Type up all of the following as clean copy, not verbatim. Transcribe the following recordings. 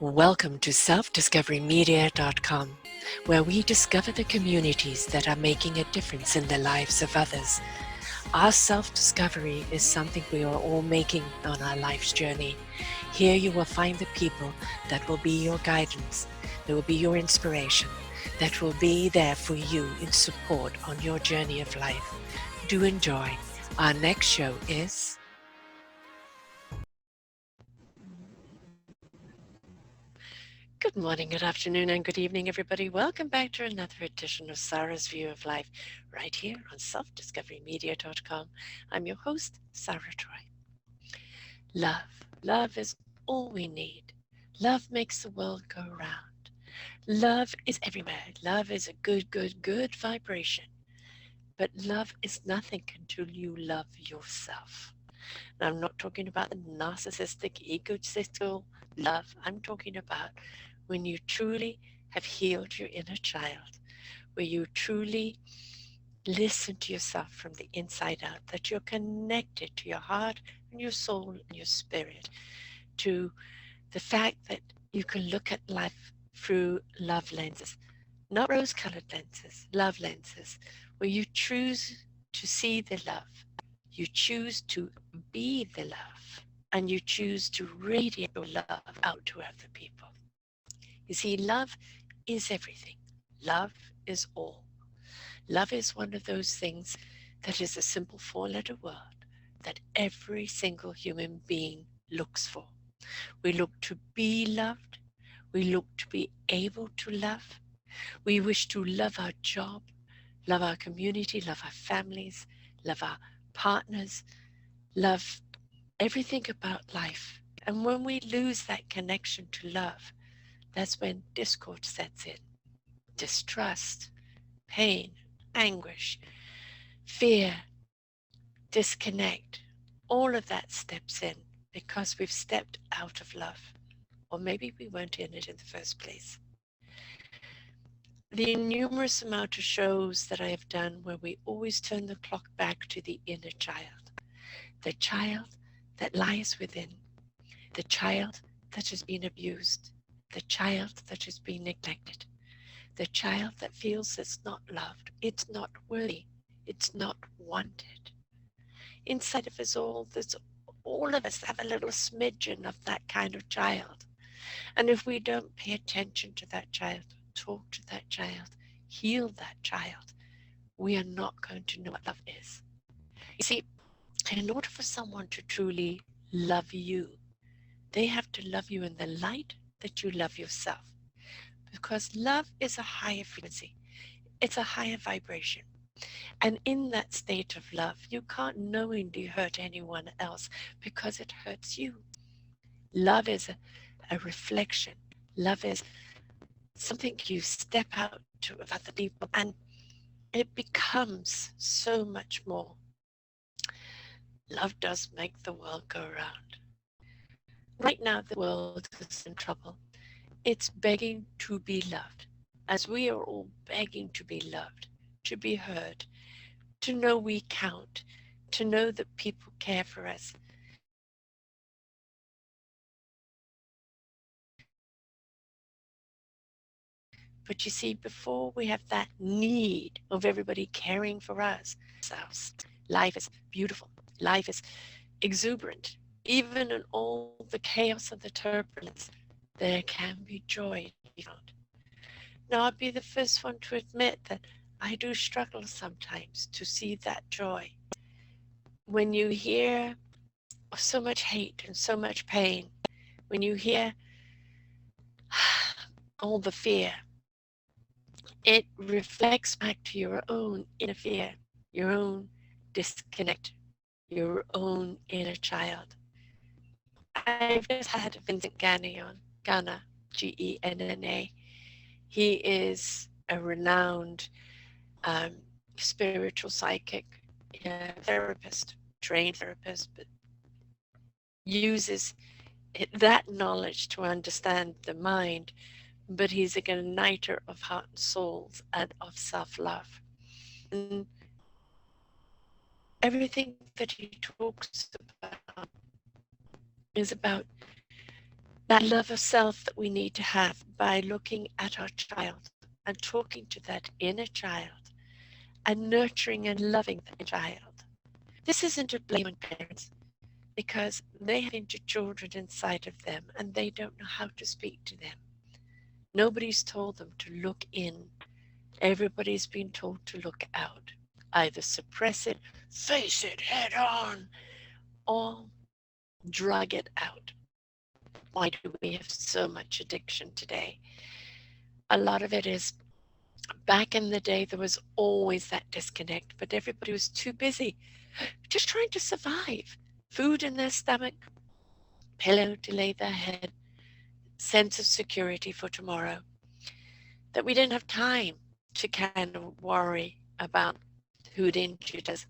Welcome to selfdiscoverymedia.com, where we discover the communities that are making a difference in the lives of others. Our self-discovery is something we are all making on our life's journey. Here you will find the people that will be your guidance, that will be your inspiration, that will be there for you in support on your journey of life. Do enjoy. Our next show is... Good morning, good afternoon, and good evening, everybody. Welcome back to another edition of Sarah's View of Life, right here on selfdiscoverymedia.com. I'm your host, Sarah Troy. Love. Love is all we need. Love makes the world go round. Love is everywhere. Love is a good vibration. But love is nothing until you love yourself. Now, I'm not talking about the narcissistic, egotistical love. I'm talking about when you truly have healed your inner child, where you truly listen to yourself from the inside out, that you're connected to your heart and your soul and your spirit, to the fact that you can look at life through love lenses, not rose-colored lenses, love lenses, where you choose to see the love, you choose to be the love, and you choose to radiate your love out to other people. You see, love is everything. Love is all. Love is one of those things that is a simple four-letter word that every single human being looks for. We look to be loved. We look to be able to love. We wish to love our job, love our community, love our families, love our partners, love everything about life. And when we lose that connection to love, that's when discord sets in. Distrust, pain, anguish, fear, disconnect, all of that steps in because we've stepped out of love. Or maybe we weren't in it in the first place. The numerous amount of shows that I have done where we always turn the clock back to the inner child, the child that lies within, the child that has been abused, the child that has been neglected, the child that feels it's not loved, it's not worthy, it's not wanted. Inside of us all, all of us have a little smidgen of that kind of child. And if we don't pay attention to that child, talk to that child, heal that child, we are not going to know what love is. You see, in order for someone to truly love you, they have to love you in the light that you love yourself. Because love is a higher frequency. It's a higher vibration. And in that state of love, you can't knowingly hurt anyone else because it hurts you. Love is a reflection. Love is something you step out to of other people, and it becomes so much more. Love does make the world go round. Right now, the world is in trouble. It's begging to be loved, as we are all begging to be loved, to be heard, to know we count, to know that people care for us. But you see, before we have that need of everybody caring for us, life is beautiful. Life is exuberant. Even in all the chaos of the turbulence, there can be joy to be found. Now, I'll be the first one to admit that I do struggle sometimes to see that joy. When you hear so much hate and so much pain, when you hear all the fear, it reflects back to your own inner fear, your own disconnect, your own inner child. I've just had Vincent Ganni on, Ganna, Genna. He is a renowned spiritual psychic, therapist, trained therapist, but uses that knowledge to understand the mind, but he's a igniter of heart and souls and of self-love. And everything that he talks about is about that love of self that we need to have by looking at our child and talking to that inner child and nurturing and loving that child. This isn't a blame on parents because they have injured children inside of them and they don't know how to speak to them. Nobody's told them to look in. Everybody's been told to look out. Either suppress it, face it head on, or drug it out. Why do we have so much addiction today? A lot of it is back in the day, there was always that disconnect, but everybody was too busy just trying to survive. Food in their stomach, pillow to lay their head, sense of security for tomorrow. That we didn't have time to kind of worry about who'd injured us,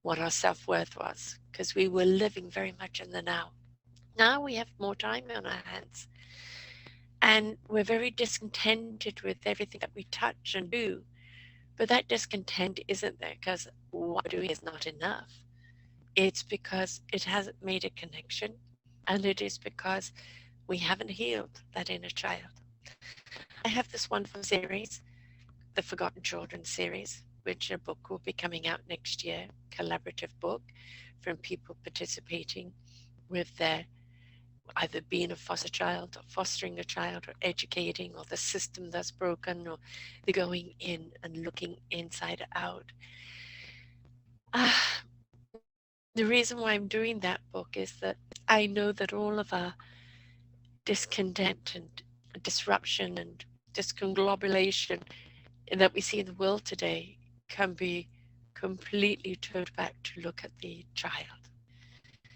what our self worth was, because we were living very much in the now. Now we have more time on our hands, and we're very discontented with everything that we touch and do. But that discontent isn't there because what we're doing is not enough. It's because it hasn't made a connection, and it is because we haven't healed that inner child. I have this wonderful series, the Forgotten Children series, which a book will be coming out next year, collaborative book from people participating with their either being a foster child or fostering a child or educating or the system that's broken or the going in and looking inside out. Ah, the reason why I'm doing that book is that I know that all of our discontent and disruption and disconglomeration that we see in the world today can be completely turned back to look at the child.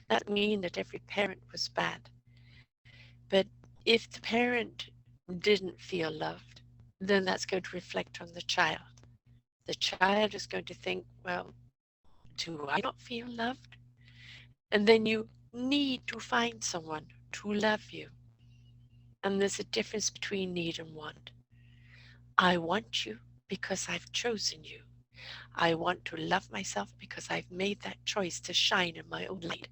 That mean that every parent was bad, but if the parent didn't feel loved, then that's going to reflect on the child. The child is going to think, well, do I not feel loved? And then you need to find someone to love you. And there's a difference between need and want. I want you because I've chosen you. I want to love myself because I've made that choice to shine in my own light.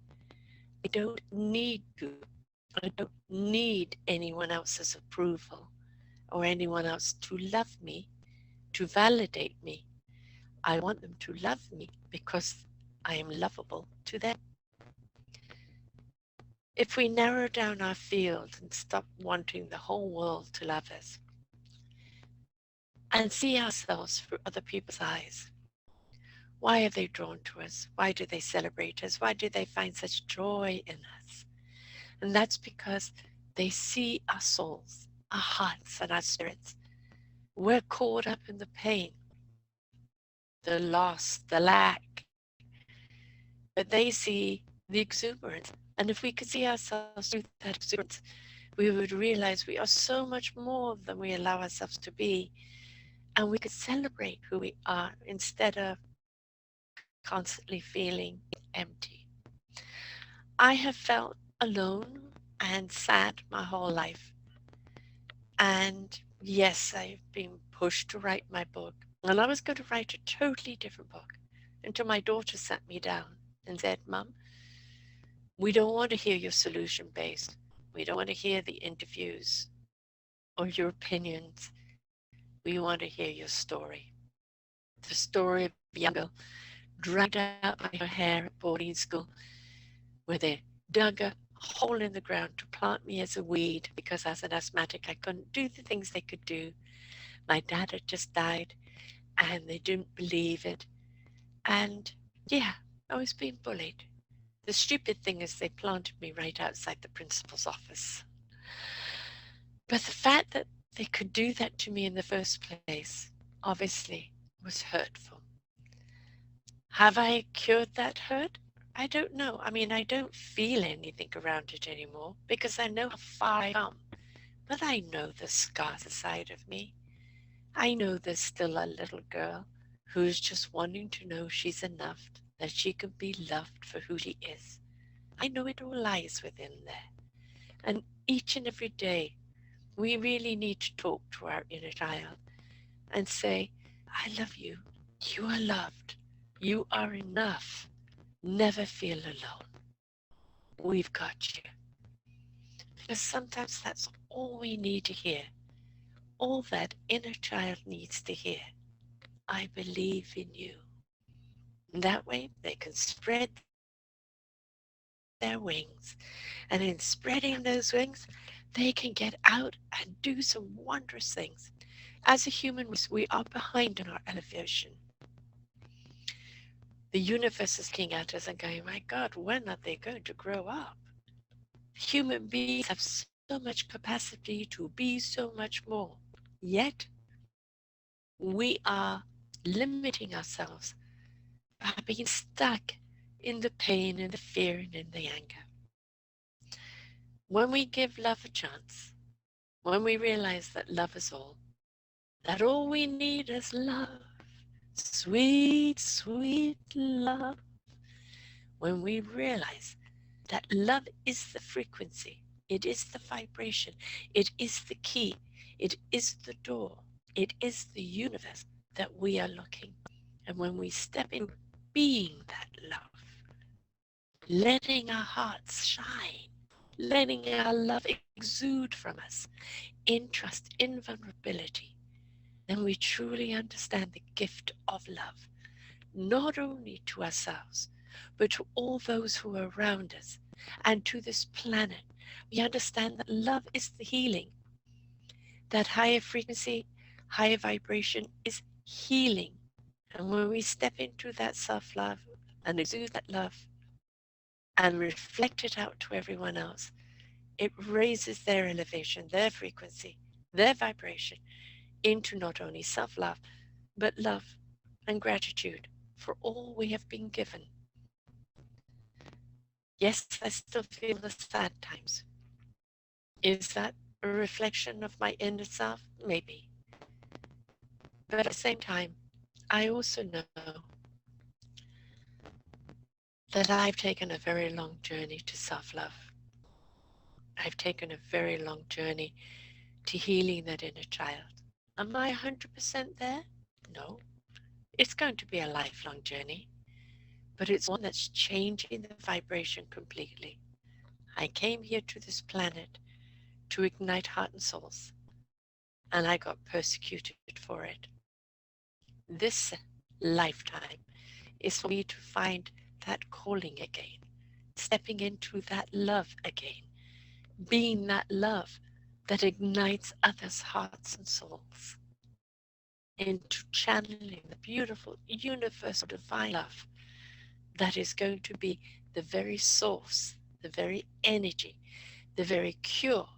I don't need you. I don't need anyone else's approval or anyone else to love me, to validate me. I want them to love me because I am lovable to them. If we narrow down our field and stop wanting the whole world to love us and see ourselves through other people's eyes, why are they drawn to us? Why do they celebrate us? Why do they find such joy in us? And that's because they see our souls, our hearts, and our spirits. We're caught up in the pain, the loss, the lack, but they see the exuberance. And if we could see ourselves through that exuberance, we would realize we are so much more than we allow ourselves to be. And we could celebrate who we are instead of constantly feeling empty. I have felt alone and sad my whole life. And yes, I've been pushed to write my book. And I was going to write a totally different book until my daughter sat me down and said, Mum, we don't want to hear your solution based. We don't want to hear the interviews or your opinions. We want to hear your story. The story of a young girl dragged out by her hair at boarding school, where they dug a hole in the ground to plant me as a weed because as an asthmatic I couldn't do the things they could do. My dad had just died and they didn't believe it. And yeah, I was being bullied. The stupid thing is they planted me right outside the principal's office. But the fact that they could do that to me in the first place, obviously, was hurtful. Have I cured that hurt? I don't know. I mean, I don't feel anything around it anymore because I know how far I've come. But I know the scars inside of me. I know there's still a little girl who's just wanting to know she's enough, that she can be loved for who she is. I know it all lies within there. And each and every day, we really need to talk to our inner child and say, I love you. You are loved. You are enough. Never feel alone. We've got you. Because sometimes that's all we need to hear, all that inner child needs to hear. I believe in you. And that way they can spread their wings. And in spreading those wings, they can get out and do some wondrous things. As a human race, we are behind on our elevation. The universe is looking at us and going, my God, when are they going to grow up? Human beings have so much capacity to be so much more. Yet, we are limiting ourselves by being stuck in the pain and the fear and in the anger. When we give love a chance, when we realize that love is all, that all we need is love, sweet, sweet love, when we realize that love is the frequency, it is the vibration, it is the key, it is the door, it is the universe that we are looking. And when we step in being that love, letting our hearts shine, letting our love exude from us in trust, in vulnerability, then we truly understand the gift of love, not only to ourselves, but to all those who are around us and to this planet. We understand that love is the healing, that higher frequency, higher vibration is healing. And when we step into that self love and exude that love and reflect it out to everyone else, it raises their elevation, their frequency, their vibration into not only self love, but love and gratitude for all we have been given. Yes, I still feel the sad times. Is that a reflection of my inner self? Maybe. But at the same time, I also know that I've taken a very long journey to self love. I've taken a very long journey to healing that inner child. Am I 100% there? No. It's going to be a lifelong journey, but it's one that's changing the vibration completely. I came here to this planet to ignite heart and souls, and I got persecuted for it. This lifetime is for me to find that calling again, stepping into that love again, being that love that ignites others' hearts and souls, into channeling the beautiful, universal, divine love that is going to be the very source, the very energy, the very cure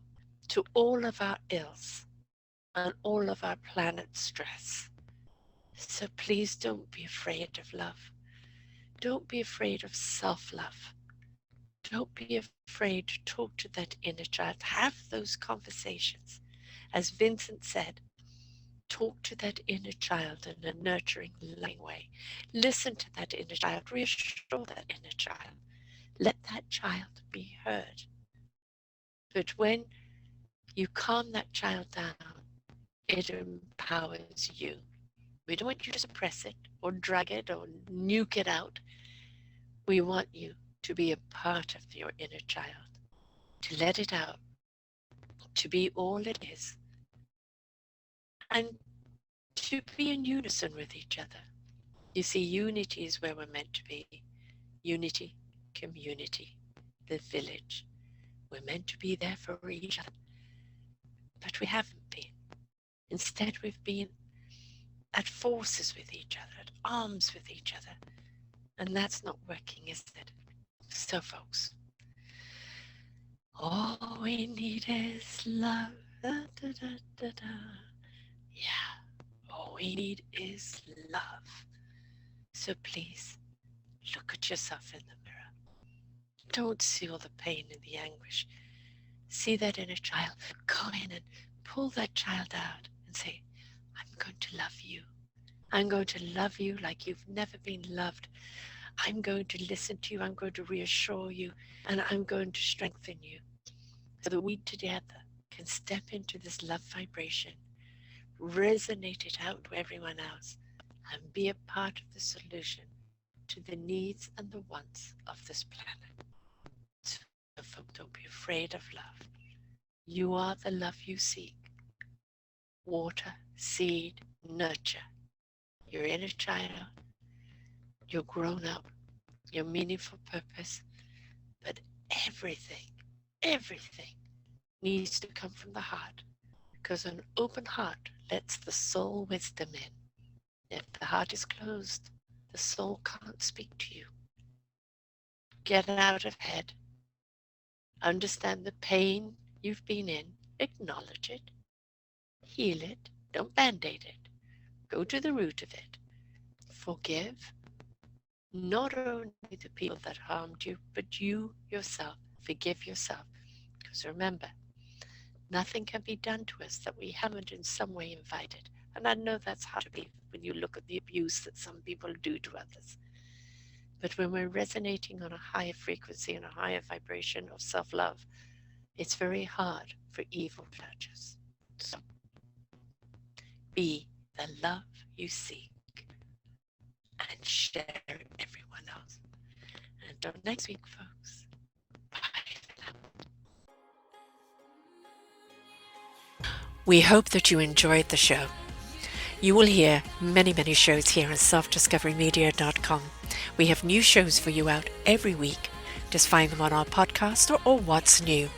to all of our ills and all of our planet's stress. So please don't be afraid of love. Don't be afraid of self love. Don't be afraid to talk to that inner child. Have those conversations. As Vincent said, talk to that inner child in a nurturing, loving way. Listen to that inner child. Reassure that inner child. Let that child be heard. But when you calm that child down, it empowers you. We don't want you to suppress it or drag it or nuke it out. We want you to be a part of your inner child, to let it out, to be all it is, and to be in unison with each other. You see, unity is where we're meant to be. Unity, community, the village. We're meant to be there for each other, but we haven't been. Instead, we've been at forces with each other, at arms with each other, and that's not working, is it? So, folks, all we need is love. Da, da, da, da, da. Yeah, all we need is love. So please look at yourself in the mirror. Don't see all the pain and the anguish. See that inner child. Go in and pull that child out and say, I'm going to love you. I'm going to love you like you've never been loved. I'm going to listen to you. I'm going to reassure you. And I'm going to strengthen you so that we together can step into this love vibration, resonate it out to everyone else, and be a part of the solution to the needs and the wants of this planet. So, folks, don't be afraid of love. You are the love you seek. Water, seed, nurture. Your inner child, your grown up, your meaningful purpose. But everything needs to come from the heart, because an open heart lets the soul wisdom in. If the heart is closed, the soul can't speak to you. Get out of head. Understand the pain you've been in. Acknowledge it. Heal it. Don't band-aid it. Go to the root of it. Forgive not only the people that harmed you, but you yourself. Forgive yourself. Because remember, nothing can be done to us that we haven't in some way invited. And I know that's hard to believe when you look at the abuse that some people do to others. But when we're resonating on a higher frequency and a higher vibration of self-love, it's very hard for evil to touch us. So be the love you seek and share it with everyone else. And until next week, folks, bye for now. We hope that you enjoyed the show. You will hear many shows here on selfdiscoverymedia.com. We have new shows for you out every week. Just find them on our podcast or What's New.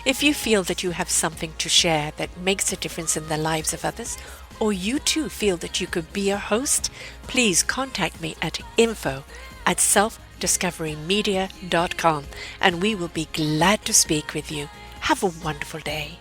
If you feel that you have something to share that makes a difference in the lives of others, or you too feel that you could be a host, please contact me at info@selfdiscoverymedia.com and we will be glad to speak with you. Have a wonderful day.